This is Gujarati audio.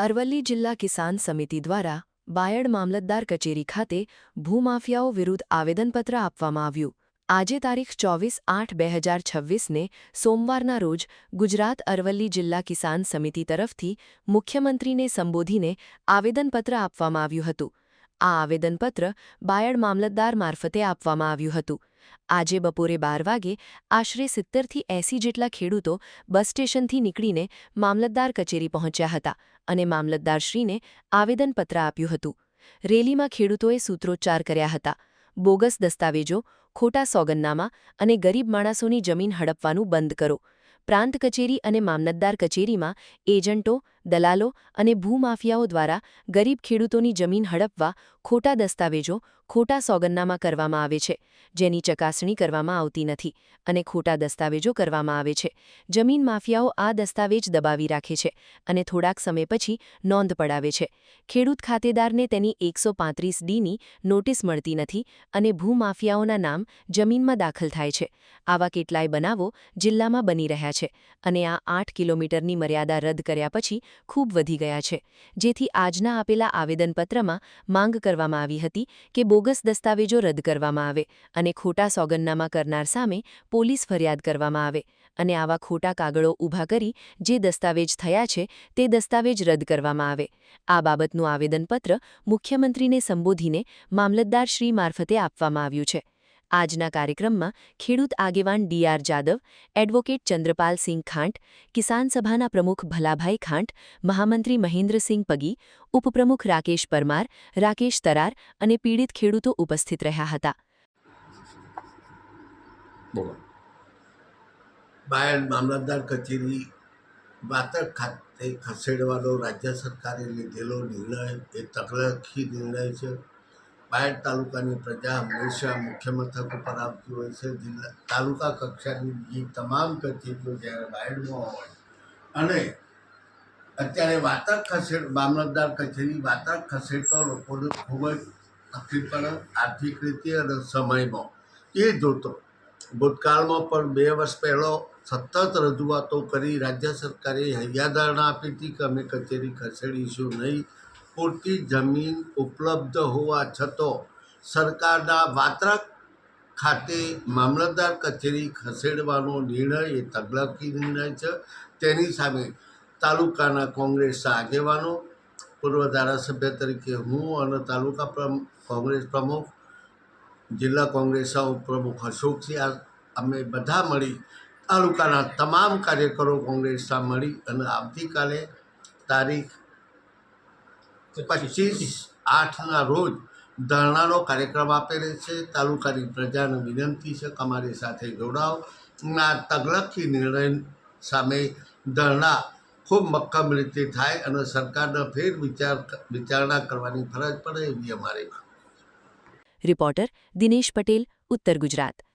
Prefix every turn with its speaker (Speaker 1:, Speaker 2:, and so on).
Speaker 1: અરવલ્લી જિલ્લા કિસાન સમિતિ દ્વારા બાયડ મામલતદાર કચેરી ખાતે ભૂમાફિયાઓ વિરુદ્ધ આવેદનપત્ર આપવામાં આવ્યું. આજે તારીખ 24/8/2026ને સોમવારના રોજ ગુજરાત અરવલ્લી જિલ્લા કિસાન સમિતિ તરફથી મુખ્યમંત્રીને સંબોધીને આવેદનપત્ર આપવામાં આવ્યું હતું. આ આવેદનપત્ર બાયડ મામલતદાર મારફતે આપવામાં આવ્યું હતું. આજે બપોરે 12 વાગે આશરે 70થી 80 જેટલા ખેડૂતો બસ સ્ટેશનથી નીકળીને મામલતદાર કચેરી પહોંચ્યા હતા અને મામલતદારશ્રીને આવેદનપત્ર આપ્યું હતું. રેલીમાં ખેડૂતોએ સૂત્રોચ્ચાર કર્યા હતા. બોગસ દસ્તાવેજો, ખોટા સોગંદનામા અને ગરીબ માણસોની જમીન હડપવાનું બંધ કરો. પ્રાંત કચેરી અને મામલતદાર કચેરીમાં એજન્ટો, દલાલો અને ભૂમાફિયાઓ દ્વારા ગરીબ ખેડૂતોની જમીન હડપવા ખોટા દસ્તાવેજો, ખોટા સોગંદનામા કરવામાં આવે છે, જેની ચકાસણી કરવામાં આવતી નથી અને ખોટા દસ્તાવેજો કરવામાં આવે છે. જમીન માફિયાઓ આ દસ્તાવેજ દબાવી રાખે છે અને થોડાક સમય પછી નોંધ પડાવે છે. ખેડૂત ખાતેદારને તેની 135(d)ની નોટિસ મળતી નથી અને ભૂમાફિયાઓના નામ જમીનમાં દાખલ થાય છે. આવા કેટલાય બનાવો જિલ્લામાં બની રહ્યા છે અને આ 8 કિલોમીટરની મર્યાદા રદ કર્યા પછી ખૂબ વધી ગયા છે. જેથી આજના આપેલા આવેદનપત્રમાં માંગ કરવામાં આવી હતી કે બોગસ દસ્તાવેજો રદ કરવામાં આવે અને ખોટા સોગંદનામા કરનાર સામે પોલીસ ફરિયાદ કરવામાં આવે અને આવા ખોટા કાગળો ઊભા કરી જે દસ્તાવેજ થયા છે તે દસ્તાવેજ રદ કરવામાં આવે. આ બાબતનું આવેદનપત્ર મુખ્યમંત્રીને સંબોધીને મામલતદારશ્રી મારફતે આપવામાં આવ્યું છે. આજના કાર્યક્રમમાં ખેડૂત આગેવાન ડી.આર. જાદવ, એડવોકેટ ચંદ્રપાલસિંહ ખાંટ, કિસાન સભાના પ્રમુખ ભલાભાઈ ખાંટ, મહામંત્રી મહેન્દ્રસિંહ પગી, ઉપપ્રમુખ રાકેશ પરમાર, રાકેશ તરાર અને પીડિત ખેડૂતો ઉપસ્થિત રહ્યા હતા.
Speaker 2: બાયડ મામલતદાર કચેરી વાતક ખાતે ખસેડવાનો રાજ્ય સરકારે લીધેલો નિર્ણય એ તકલખી નિર્ણય છે. બાયડ તાલુકાની પ્રજા હંમેશા મુખ્ય મથક ઉપર આવતી હોય છે. જિલ્લા તાલુકા કક્ષાની બીજી તમામ કચેરીઓ જ્યારે બાયડમાં હોય અને અત્યારે વાતક મામલતદાર કચેરી વાતક ખસેડતો લોકોને ખૂબ જ તકલીફ પડે આર્થિક રીતે અને સમયમાં. એ જોતો ભૂતકાળમાં પણ 2 વર્ષ પહેલો સતત રજૂઆતો કરી રાજ્ય સરકારે હૈયાધારણા આપી હતી કે અમે કચેરી ખસેડીશું નહીં. પૂરતી જમીન ઉપલબ્ધ હોવા છતાં સરકારના વાત્રક ખાતે મામલતદાર કચેરી ખસેડવાનો નિર્ણય એ તકલખી નિર્ણય છે. તેની સામે તાલુકાના કોંગ્રેસના આગેવાનો, પૂર્વ ધારાસભ્ય તરીકે હું અને તાલુકા કોંગ્રેસ પ્રમુખ, જિલ્લા કોંગ્રેસના ઉપપ્રમુખ અશોકસિંહ, અમે બધા મળી તાલુકાના તમામ કાર્યકરો કોંગ્રેસના મળી અને આવતીકાલે તારીખ 25/8ના રોજ ધરણાનો કાર્યક્રમ આપેલો છે. તાલુકાની પ્રજાને વિનંતી છે કે અમારી સાથે જોડાઓ. આ તકલખી નિર્ણય સામે ધરણા ખૂબ મક્કમ રીતે થાય અને સરકારને ફેર વિચારણા કરવાની ફરજ પડે એવી અમારી માંગ.
Speaker 1: રિપોર્ટર દિનેશ પટેલ, ઉત્તર ગુજરાત.